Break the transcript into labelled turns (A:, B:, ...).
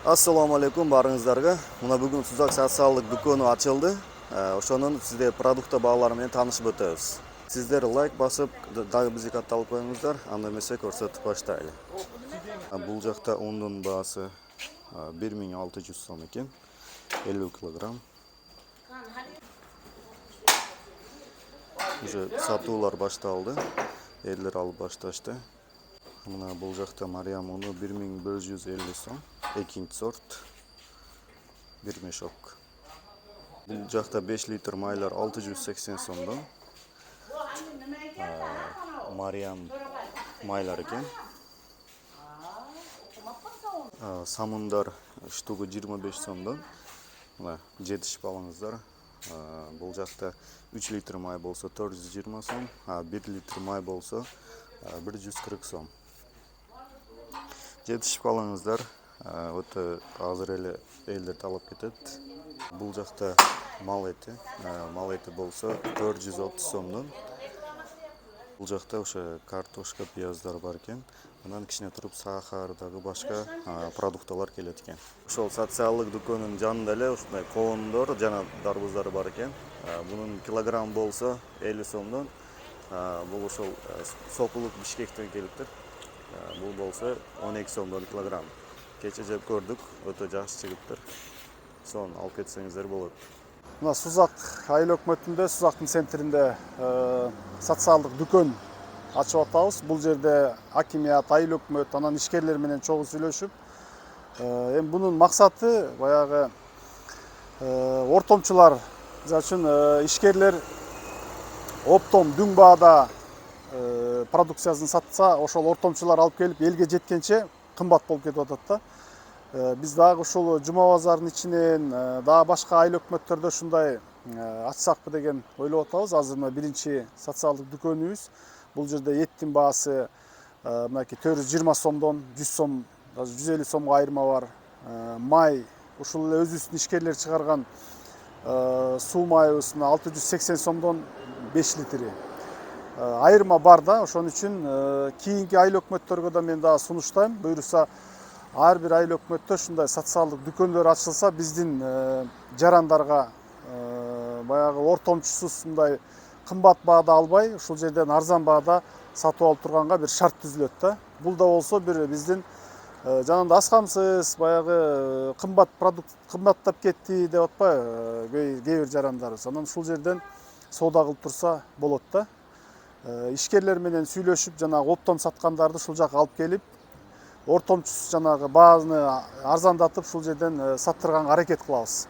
A: Assalamu alaikum barыңыздарга. Мына бүгүн Сузак социалдык дүкөнү ачылды. Ошонун сизде продукта баалары менен таанышып өтөбүз. Сиздер лайк басып, дагы бизге катталып коюңуздар, анда эмесе көрсөтүп баштайлы. Бул жакта ундун баасы 1600 сом экен, 50 килограмм. Уже сатуулар башталды. Элдер алып башташты. Мына бул жакта Мариам уну 1150 сом, экинчи сорт, бир мешок. Бул жакта 5 литр майлар 680 сомдон. Мариам майлар экен. Самундар штугу 25 сомдон. Мына жетишип алыңыздар. Бул жакта 3 литр май болсо 420 сом, 1 литр май болсо 140 сом. Жетишип калыңыздар, өтө азыр эле элдер талап кетет. Бул жакта мал эти болсо 430 сомдон. Бул жакта ошо картошка, пияздар бар экен. Анан кичине туруп сахар дагы башка продукталар келет экен. Ошол социалдык дүкөнүнүн жанында эле ушундай коондор жана дарбуздар бар экен. Бунун килограмм болсо 50 сомдон. Бул ошол сокулук Бишкектен келиптир. Бул болсо 12 сомдон килограмм. Кече жеп көрдүк, өтө жакшы чыгыптыр. Сонун алып кетсеңиздер болот.
B: Мына Сузак айыл өкмөтүндө, Сузактын центринде социалдык дүкөн ачып атабыз. Бул жерде акимият, айыл өкмөт, анан ишкерлер менен чогуу сүйлөшүп, эми бунун максаты баягы ортомчулар, мисалы үчүн ишкерлер оптом дүң баада продукциясын сатса, ошол ортомчулар алып келип элге жеткенче кымбат болуп кетип атат да. Биз дагы ушул Жума базарынын ичинен дагы башка айыл өкмөттөрдө ушундай ачсакпы деген ойлоп атабыз. Азыр мына биринчи социалдык дүкөнүбүз. Бул жерде эттин баасы мынакей 420 сомдон 100 сом, даже 150 сомго айырма бар. Май ушул эле өзүбүздүн ишкерлер чыгарган суу майыбыз 680 сомдон 5 литри. Айырма бар да, ошон үчүн кийинки айыл өкмөттөргө да мен дагы сунуштайм. Буюрса ар бир айыл өкмөттө ушундай социалдык дүкөндөр ачылса, биздин жарандарга баягы ортомчусуз мындай кымбат баада албай, ушул жерден арзан баада сатып алып турганга бир шарт түзүлөт да. Бул да болсо бир биздин жанагындай аскамсыз баягы кымбат продукт кымбаттап кетти деп атпайбы кээ бир жарандарыбыз. Анан ушул жерден соода кылып турса болот да. Ишкерлер менен сүйлөшүп, жанагы оптом саткандарды ушул жака алып келип, ортомчусуз жанагы бааны арзандатып ушул жерден саттырганга аракет кылабыз.